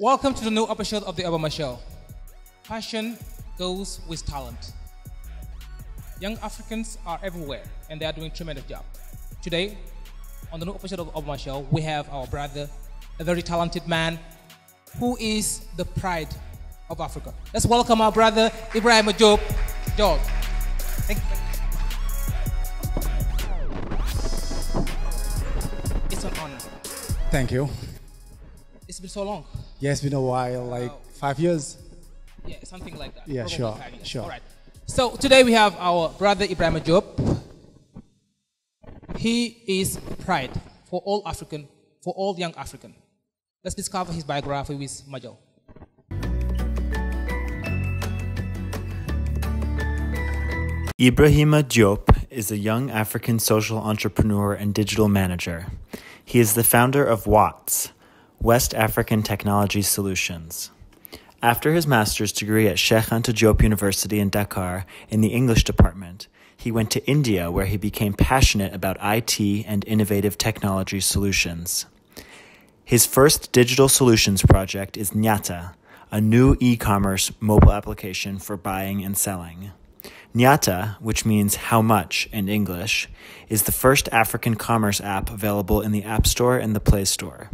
Welcome to the new episode of the Obama Show. Passion goes with talent. Young Africans are everywhere and they are doing a tremendous job. Today, on the new episode of the Obama Show, we have our brother, a very talented man who is the pride of Africa. Let's welcome our brother, Ibrahima Diop Ndiol. Thank you. It's an honor. Thank you. It's been so long. Yeah, it's been a while, like 5 years. Yeah, something like that. Yeah, Probably sure, 5 years. sure. All right. So today we have our brother Ibrahima Diop. He is pride for all African, for all young African. Let's discover his biography with Majo. Ibrahima Diop is a young African social entrepreneur and digital manager. He is the founder of WATS, West African Technology Solutions. After his master's degree at Sheikh Anta Diop University in Dakar in the English department, he went to India where he became passionate about IT and innovative technology solutions. His first digital solutions project is Ñaata, a new e-commerce mobile application for buying and selling. Ñaata, which means how much in English, is the first African commerce app available in the App Store and the Play Store.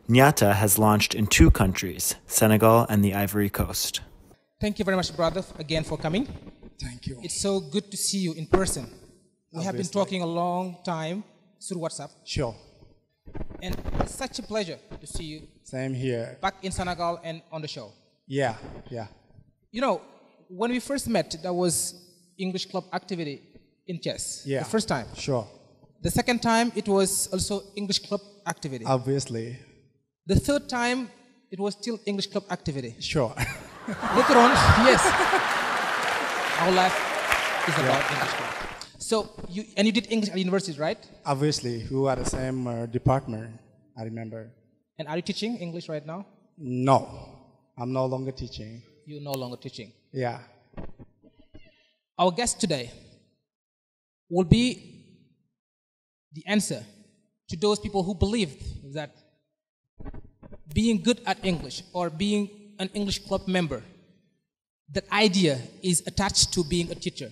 Ñaata has launched in 2 countries, Senegal and the Ivory Coast. Thank you very much, brother, again for coming. Thank you. It's so good to see you in person. We have been talking a long time through WhatsApp. Sure. And it's such a pleasure to see you Same here. back in Senegal and on the show. Yeah, yeah. You know, when we first met, there was English club activity in chess. Yeah. The first time. Sure. The second time, it was also English club activity. Obviously. The third time, it was still English club activity. Sure. Later on, yes. Our life is about English club. So, you did English at university, right? Obviously, we were the same department, I remember. And are you teaching English right now? No, I'm no longer teaching. You're no longer teaching. Yeah. Our guest today will be the answer to those people who believed that being good at English or being an English club member, that idea is attached to being a teacher.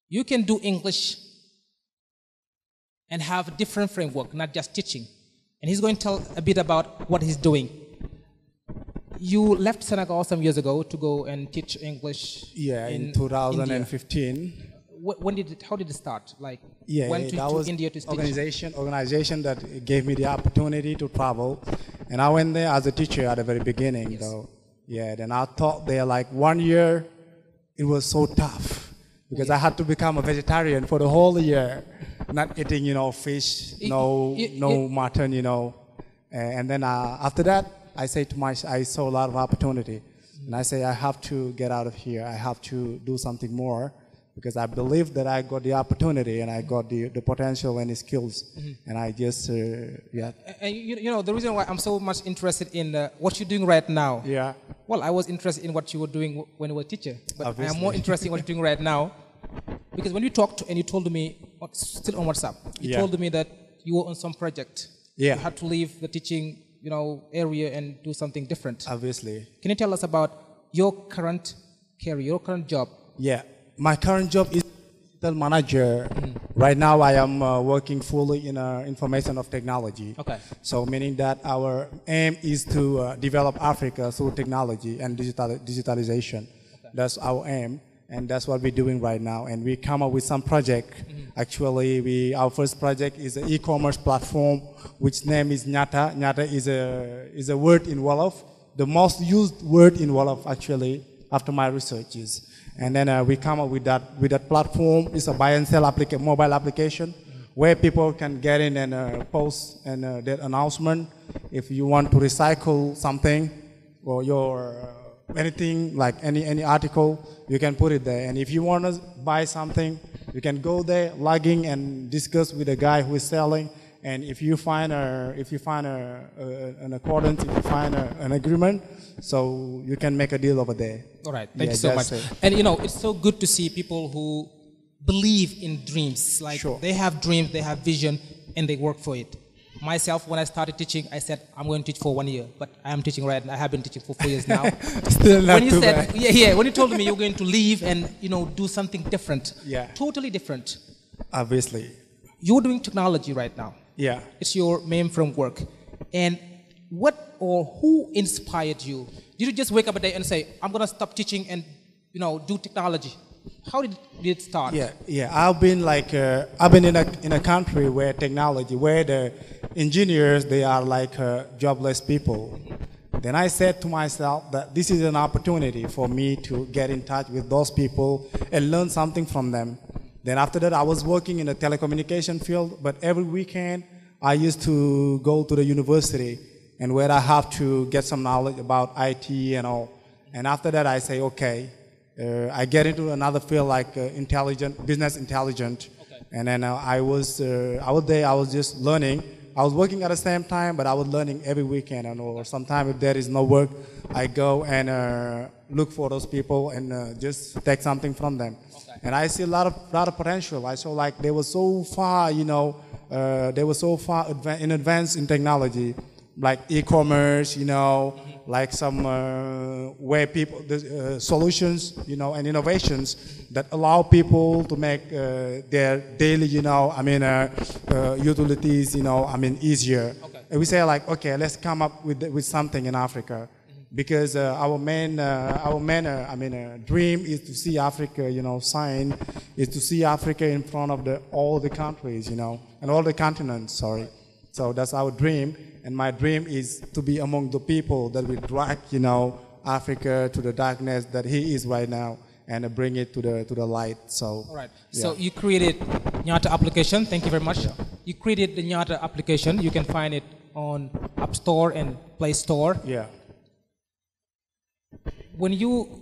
You can do English and have a different framework, not just teaching. And he's going to tell a bit about what he's doing. You left Senegal some years ago to go and teach English. Yeah, in 2015. India. When did it, how did it start? Like, Yeah, went that was India to teach? organization that gave me the opportunity to travel. And I went there as a teacher at the very beginning, Yes. though. Yeah, then I taught there like 1 year. It was so tough because I had to become a vegetarian for the whole year, not eating, fish, no mutton, And then after that, I saw a lot of opportunity. And I say, I have to get out of here. I have to do something more. Because I believe that I got the opportunity and I got the potential and the skills, and I just yeah. And the reason why I'm so much interested in what you're doing right now. Yeah. Well, I was interested in what you were doing when you were a teacher, but Obviously. I am more interested in what you're doing right now, because when we talked and you told me, still on WhatsApp, you told me that you were on some project. Yeah. You had to leave the teaching, area and do something different. Obviously. Can you tell us about your current career, your current job? Yeah. My current job is digital manager. Right now, I am working fully in information of technology. Okay. So meaning that our aim is to develop Africa through technology and digitalization. Okay. That's our aim, and that's what we're doing right now. And we come up with some project. Actually, our first project is an e-commerce platform, which name is Ñaata. Ñaata is a word in Wolof, the most used word in Wolof actually after my researches. And then we come up with that platform. It's a buy and sell mobile application where people can get in and post and their announcement. If you want to recycle something or your anything like any article, you can put it there. And if you want to buy something, you can go there, log in, and discuss with the guy who is selling. And if you find an accordance, if you find an agreement, so you can make a deal over there. All right, thank you so much. And it's so good to see people who believe in dreams. Like they have dreams, they have vision, and they work for it. Myself, when I started teaching, I said, I'm going to teach for 1 year. But I am teaching right now. I have been teaching for 4 years now. Still not when you too said, bad. yeah, when you told me you're going to leave and, do something different. Yeah. Totally different. Obviously. You're doing technology right now. Yeah. It's your mainframe work. And what or who inspired you? Did you just wake up a day and say, I'm going to stop teaching and, do technology? How did it start? Yeah. I've been in a country where where the engineers, they are like jobless people. Then I said to myself that this is an opportunity for me to get in touch with those people and learn something from them. Then after that, I was working in the telecommunication field, but every weekend I used to go to the university and where I have to get some knowledge about IT and all. And after that, I say, okay, I get into another field like business intelligence. Okay. And then I was there, I was just learning. I was working at the same time, but I was learning every weekend. Or sometimes if there is no work, I go and look for those people and just take something from them. Okay. And I see a lot of potential. I saw like they were so far, they were so far in advance in technology, like e-commerce, like some where people solutions, and innovations that allow people to make their daily, utilities, easier. Okay. And we say like, okay, let's come up with something in Africa, because our main dream is to see Africa, is to see Africa in front of all the countries, and all the continents. Sorry, so that's our dream. And my dream is to be among the people that will drag, Africa to the darkness that he is right now, and bring it to the light. So. All right. Yeah. So you created Ñaata application. Thank you very much. Yeah. You created the Ñaata application. You can find it on App Store and Play Store. Yeah. When you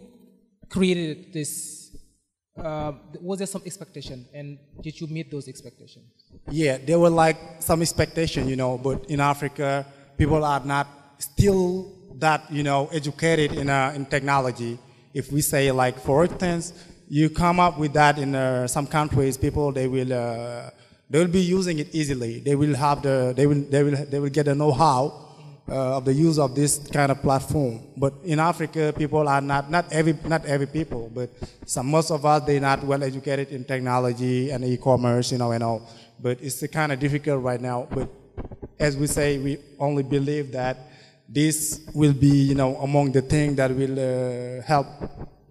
created this, was there some expectation, and did you meet those expectations? Yeah, there were like some expectation, but in Africa, people are not still that, educated in technology. If we say like, for instance, you come up with that in some countries, people they will be using it easily. They will have they will get the know-how of the use of this kind of platform. But in Africa, people are not every people, but most of us, they're not well educated in technology and e-commerce, and all. But it's kind of difficult right now. But as we say, we only believe that this will be, among the things that will help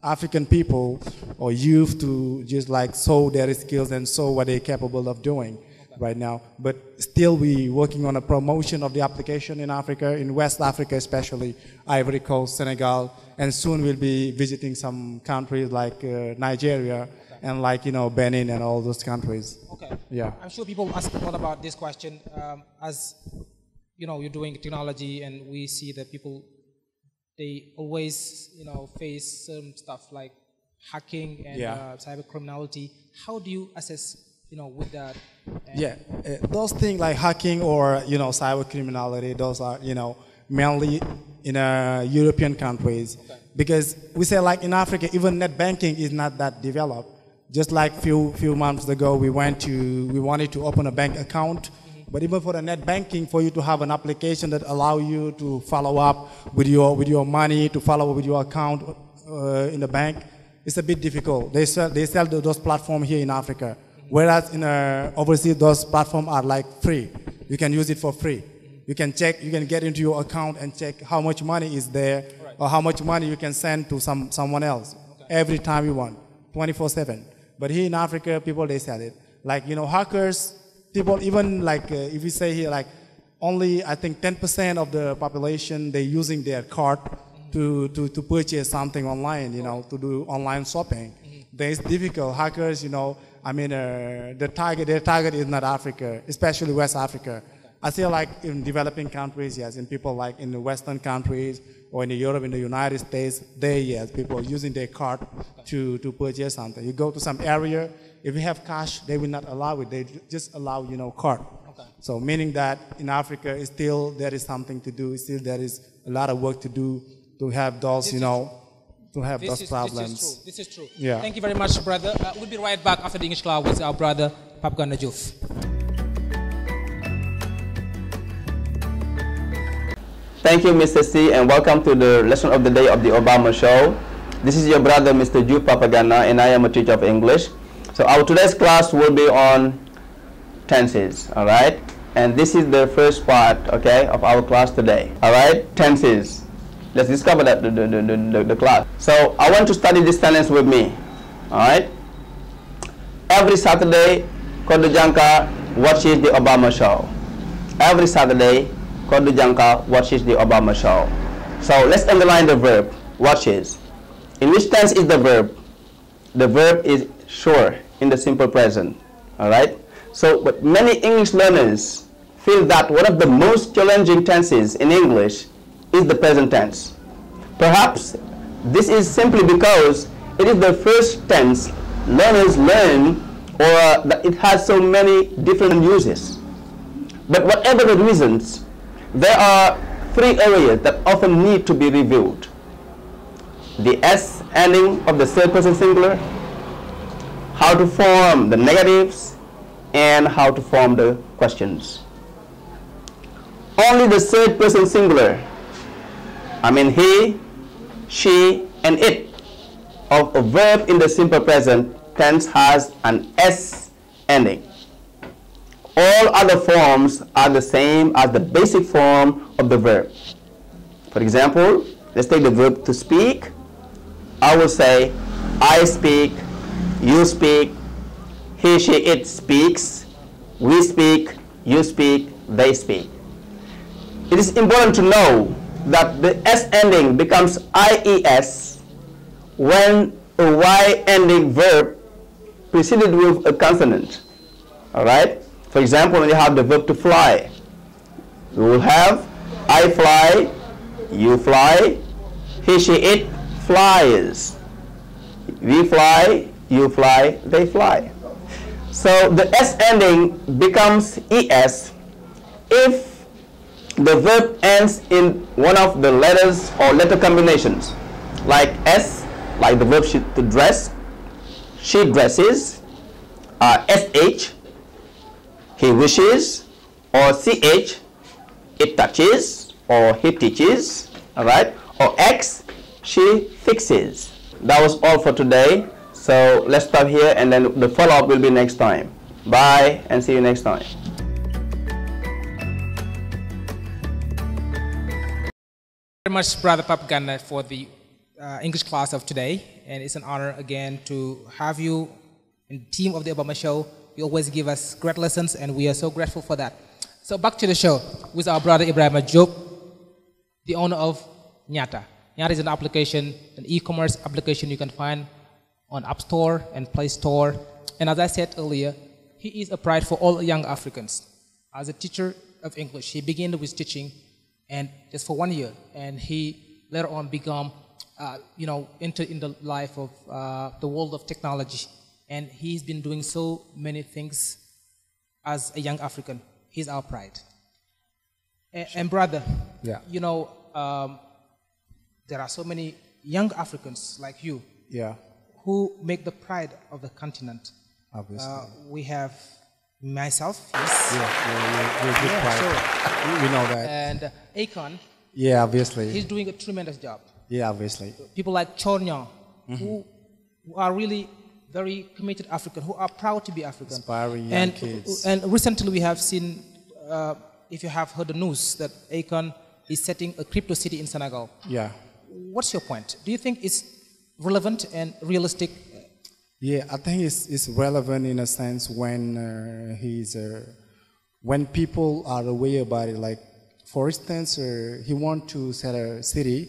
African people or youth to just like show their skills and show what they're capable of doing. Right now, but still we working on a promotion of the application in Africa, in West Africa especially, Ivory Coast, Senegal, and soon we'll be visiting some countries like Nigeria and like, Benin and all those countries. Okay. Yeah. I'm sure people ask a lot about this question as, you're doing technology and we see that people, they always, face some stuff like hacking and cyber criminality. How do you assess with that? Those things like hacking or, cyber criminality, those are, mainly in European countries. Okay. Because we say like in Africa, even net banking is not that developed. Just like few months ago, we wanted to open a bank account. But even for the net banking, for you to have an application that allow you to follow up with your money, to follow up with your account in the bank, it's a bit difficult. They sell those platforms here in Africa. Whereas in overseas, those platforms are like free. You can use it for free. You can check, you can get into your account and check how much money is there, or how much money you can send to someone else every time you want, 24/7. But here in Africa, people, they sell it. Like, hackers, people even like, if we say here, like only I think 10% of the population, they're using their card to purchase something online, to do online shopping. Then it's difficult. Hackers, their target is not Africa, especially West Africa. I feel like in developing countries, yes, in people like in the Western countries or in Europe, in the United States, people are using their card to purchase something. You go to some area, if you have cash, they will not allow it. They just allow, card. Okay. So meaning that in Africa, there is something to do. Still there is a lot of work to do to have those, to have those problems. This is true. Yeah. Thank you very much, brother. We'll be right back after the English class with our brother, Gana Diop. Thank you, Mr. C, and welcome to the lesson of the day of the Obama Show. This is your brother, Mr. Diop Papagana, and I am a teacher of English. So our today's class will be on tenses, all right? And this is the first part, okay, of our class today, all right? Tenses. Let's discover that the class. So I want to study this sentence with me, all right? Every Saturday, Kodu Janka watches the Obama Show. Every Saturday, Kodu Janka watches the Obama Show. So let's underline the verb, watches. In which tense is the verb? The verb is sure, in the simple present, all right? So, but many English learners feel that one of the most challenging tenses in English is the present tense. Perhaps this is simply because it is the first tense learners learn, or that it has so many different uses. But whatever the reasons, there are three areas that often need to be reviewed. The S ending of the third person singular, how to form the negatives, and how to form the questions. Only the third person singular, I mean he, she, and it, of a verb in the simple present tense has an S ending. All other forms are the same as the basic form of the verb. For example, let's take the verb to speak. I will say, I speak, you speak, he, she, it speaks, we speak, you speak, they speak. It is important to know that the S ending becomes IES when a Y ending verb preceded with a consonant. All right? For example, when you have the verb to fly, we will have I fly, you fly, he, she, it flies. We fly, you fly, they fly. So the S ending becomes ES if the verb ends in one of the letters or letter combinations, like S, like the verb to dress, she dresses, SH, he wishes, or CH, it touches, or he teaches, all right, or X, she fixes. That was all for today. So let's stop here, and then the follow-up will be next time. Bye, and see you next time. Very much, Brother Papagana, for the English class of today, and it's an honor again to have you in the team of the Obama Show. You always give us great lessons, and we are so grateful for that. So back to the show with our brother Ibrahima Diop, the owner of Ñaata. Ñaata is an application, an e-commerce application you can find on App Store and Play Store. And as I said earlier, he is a pride for all young Africans. As a teacher of English, he began with teaching, and just for 1 year, and he later on became, entered in the life of the world of technology. And he's been doing so many things as a young African. He's our pride. And brother, yeah. There are so many young Africans like you, yeah, who make the pride of the continent. Obviously. We have myself, yes. We're good pride. Sure. We know that. And Akon. Yeah, obviously. He's doing a tremendous job. Yeah, obviously. People like Chornyang, who are really very committed African, who are proud to be African. Inspiring young kids. And recently we have seen, if you have heard the news, that Akon is setting a crypto city in Senegal. Yeah. What's your point? Do you think it's relevant and realistic? Yeah, I think it's relevant in a sense when when people are aware about it. Like, for instance, he wants to set a city,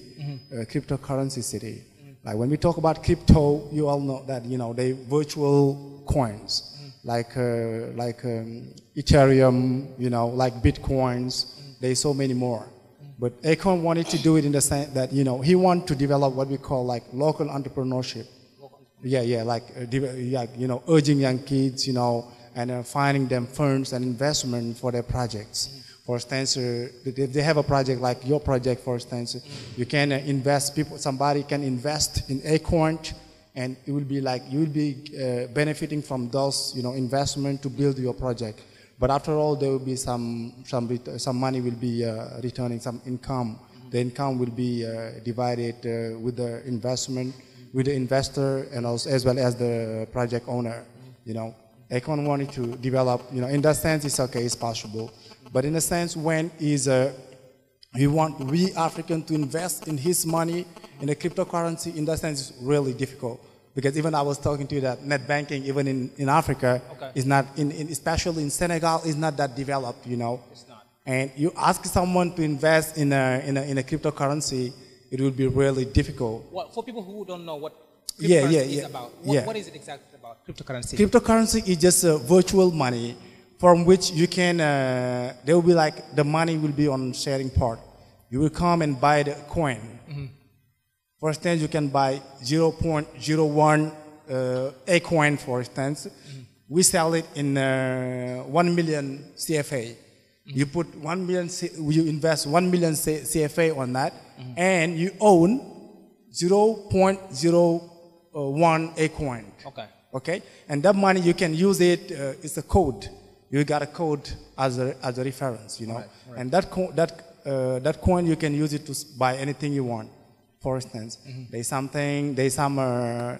a cryptocurrency city. Like when we talk about crypto, you all know that they virtual coins, like Ethereum, like Bitcoins. There's so many more. But Akon wanted to do it in the sense that he wanted to develop what we call like local entrepreneurship. Urging young kids, and finding them funds and investment for their projects. For instance, if they have a project like your project, for instance, you can invest. Somebody can invest in Akon, and it will be like you will be benefiting from those, investment to build your project. But after all, there will be some money will be returning, some income. The income will be divided with the investment, with the investor, and also as well as the project owner. You know, Akon wanted to develop. You know, in that sense, it's okay, it's possible. But in a sense, when we African to invest in his money in a cryptocurrency, in that sense, it's really difficult. Because even I was talking to you that net banking, even in Africa, is not, especially in Senegal, is not that developed, you know. It's not. And you ask someone to invest in a cryptocurrency, it will be really difficult. Well, for people who don't know what cryptocurrency is about, what is it exactly about, cryptocurrency? Cryptocurrency is just virtual money from which you can, there will be like, the money will be on sharing part. You will come and buy the coin. For instance, you can buy 0.01 a coin, for instance. We sell it in 1 million CFA. You put 1 million, you invest 1 million CFA on that, and you own 0.01 a coin. Okay? And that money, you can use it, it's a code. You got a code as a reference, you know. Right. And that coin, you can use it to buy anything you want. For instance, there's some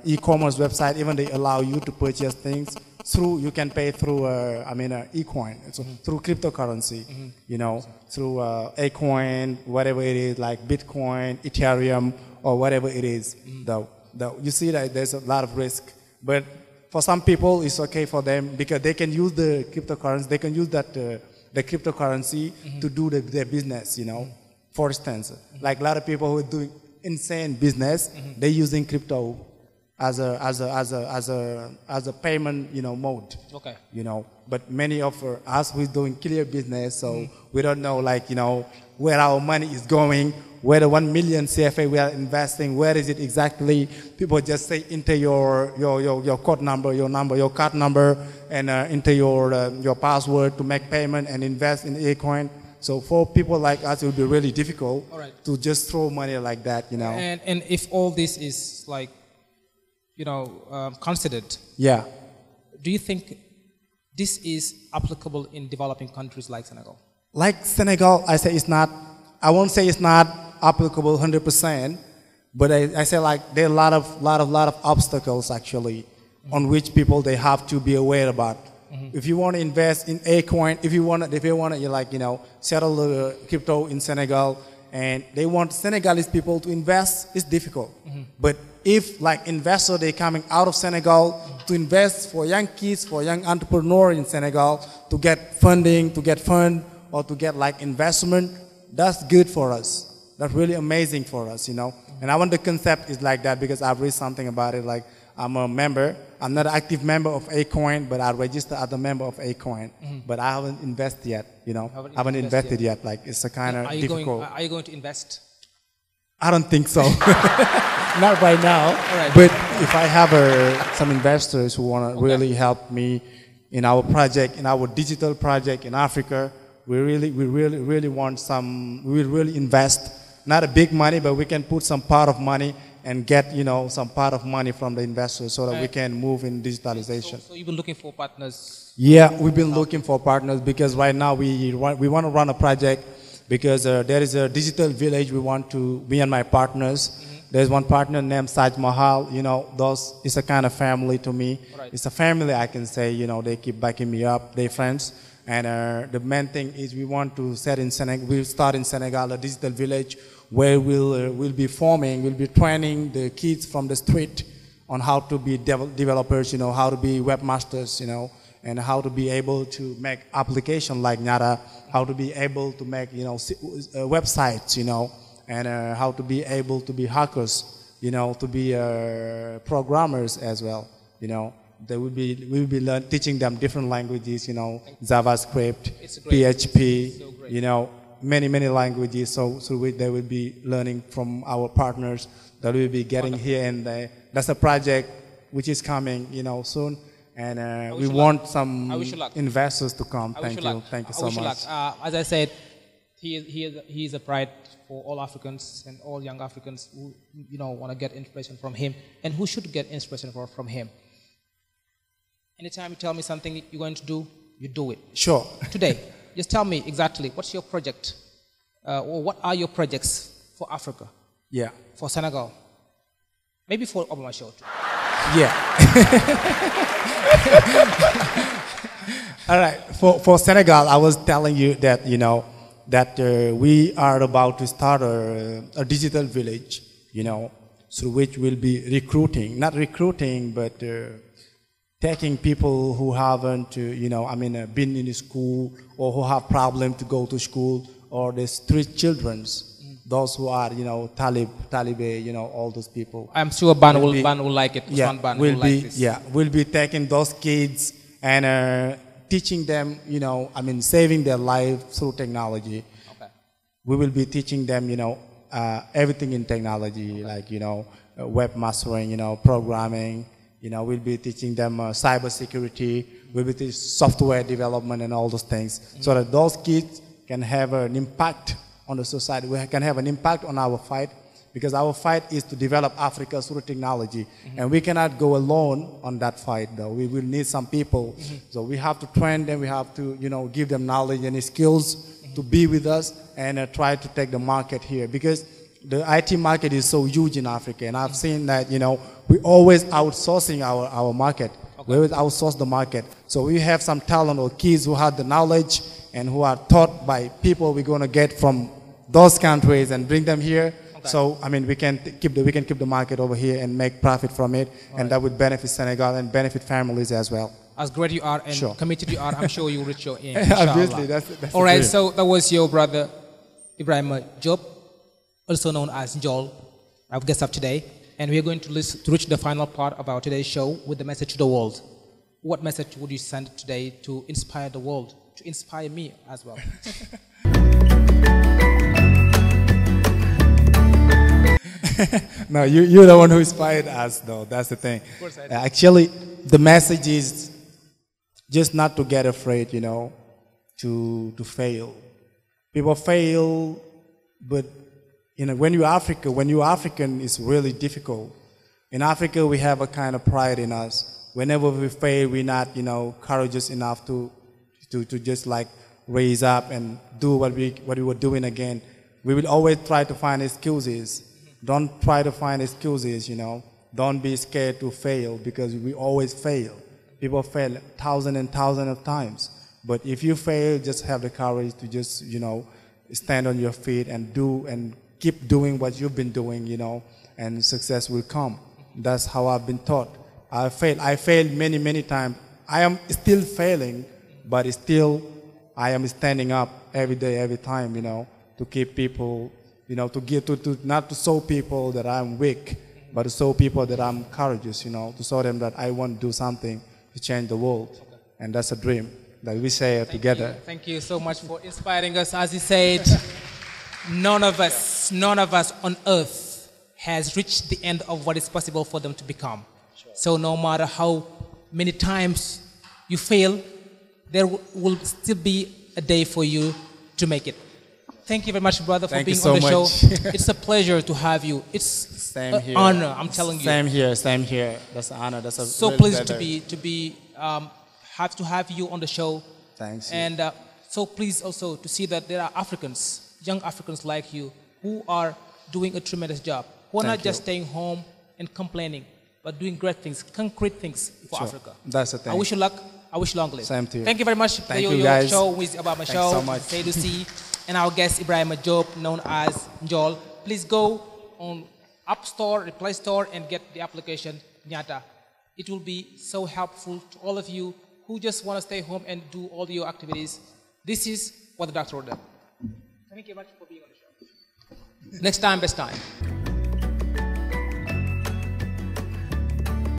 e-commerce website, even they allow you to purchase things through, you can pay through, e-coin, so through cryptocurrency, you know, through A-coin, whatever it is, like Bitcoin, Ethereum, or whatever it is. Though you see that there's a lot of risk, but for some people, it's okay for them because they can use the cryptocurrency, they can use that, the cryptocurrency to do their business, you know. For instance, like a lot of people who are doing insane business, they're using crypto as a payment, you know, mode. Okay. You know, but many of us who's doing clear business, so we don't know, like, you know, where our money is going, where the 1 million CFA we are investing, where is it exactly? People just say enter your code number, your card number, and enter your password to make payment and invest in A-coin. So for people like us, it would be really difficult to just throw money like that, you know. And if all this is like, you know, considered, do you think this is applicable in developing countries like Senegal? Like Senegal, I say it's not. I won't say it's not applicable 100%, but I say like there are a lot of obstacles actually on which people they have to be aware about. If you want to invest in a coin, if you want to, like, you know, settle the crypto in Senegal, and they want Senegalese people to invest, it's difficult. But if like investors, they coming out of Senegal to invest for young kids, for young entrepreneurs in Senegal, to get funding, to get fund, or to get like investment, that's good for us. That's really amazing for us, you know. And I want the concept is like that because I've read something about it, like I'm a member. I'm not an active member of A-Coin, but I registered as a member of A-Coin. But I haven't invested yet, you know. I haven't invested yet. Like, it's a kind of difficult. Are you going to invest? I don't think so. Not right now. But if I have some investors who want to really help me in our project, in our digital project in Africa, we really want some, we will really invest, not a big money, but we can put some part of money and get, you know, some part of money from the investors so that we can move in digitalization. So you've been looking for partners? Yeah, we've been looking for partners because right now we want to run a project because there is a digital village we want to, me and my partners. There's one partner named Saj Mahal, you know, it's a kind of family to me. It's a family, I can say, you know, they keep backing me up, they're friends. And the main thing is we want to we'll start in Senegal, a digital village where we'll be training the kids from the street on how to be developers, you know, how to be webmasters, you know, and how to be able to make applications like Ñaata, how to be able to make, you know, websites, you know, and how to be able to be hackers, you know, to be programmers as well, you know. We'll be teaching them different languages, you know, JavaScript, PHP, you know, many languages. So they will be learning from our partners that we'll be getting here, and that's a project which is coming, you know, soon. And we want some investors to come. Thank you so much. As I said, he is a pride for all Africans and all young Africans who, you know, want to get inspiration from him and who should get inspiration from him. Anytime you tell me something you're going to do, you do it. Sure. Today, just tell me exactly what's your project, or what are your projects for Africa, Yeah. for Senegal, maybe for Obama show too. Yeah. All right. For Senegal, I was telling you that, you know, that we are about to start a digital village, you know, through which we'll be recruiting, not recruiting, but taking people who haven't, you know, been in school, or who have problem to go to school, or the street children's, those who are, you know, Taliban, you know, all those people. I'm sure Ban will like it. Yeah, Ban we'll will be, like this. yeah, we'll be taking those kids and teaching them, you know, saving their life through technology. Okay. We will be teaching them, you know, everything in technology, like, you know, webmastering, you know, programming. You know, we'll be teaching them cybersecurity. We'll be teaching software development and all those things, so that those kids can have an impact on the society. We can have an impact on our fight, because our fight is to develop Africa through technology. And we cannot go alone on that fight, though. We will need some people. So we have to train them. We have to, you know, give them knowledge and skills to be with us and try to take the market here. Because the IT market is so huge in Africa. And I've seen that, you know, we always outsourcing our market. We always outsource the market. So we have some talent or kids who have the knowledge and who are taught by people we're going to get from those countries and bring them here. Okay. So we can keep the market over here and make profit from it, and that would benefit Senegal and benefit families as well. As great you are and Sure. committed you are, I'm sure you'll reach your aim. Obviously, that's all right. the dream. So that was your brother Ibrahima Diop, also known as Ndiol, our guest of today, and we are going to reach the final part of our today's show with the message to the world. What message would you send today to inspire the world, to inspire me as well? No, you're the one who inspired us, though. That's the thing. Of course I do. Actually, the message is just not to get afraid, you know, to fail. People fail, but you know, when you're African, it's really difficult. In Africa, we have a kind of pride in us. Whenever we fail, we're not, you know, courageous enough to just like raise up and do what we were doing again. We will always try to find excuses. Don't try to find excuses, you know. Don't be scared to fail, because we always fail. People fail thousands and thousands of times. But if you fail, just have the courage to just, you know, stand on your feet and do and keep doing what you've been doing, you know, and success will come. That's how I've been taught. I failed many, many times. I am still failing, but still I am standing up every day, every time, you know, to keep people, you know, not to show people that I'm weak, but to show people that I'm courageous, you know, to show them that I want to do something to change the world. And that's a dream that we share together. Thank you so much for inspiring us. As you said, none of us on earth has reached the end of what is possible for them to become. Sure. So no matter how many times you fail, there will still be a day for you to make it. Thank you very much, brother, for being on the show. It's a pleasure to have you. It's an honor, I'm telling you. Same here. That's an honor. That's a so real pleased to have you on the show. Thanks. And so pleased also to see that there are Africans, young Africans like you, who are doing a tremendous job, who are not just staying home and complaining, but doing great things, concrete things for Africa. That's the thing. I wish you luck. I wish you long live. Same to you. Thank you very much. Thank you, guys. Show with Obama Show. So much. Seydou C, and our guest Ibrahima Diop, known as Ndiol. Please go on App Store, the Play Store, and get the application Ñaata. It will be so helpful to all of you who just want to stay home and do all your activities. This is what the doctor ordered. Thank you very much for being on the show. Next time, best time.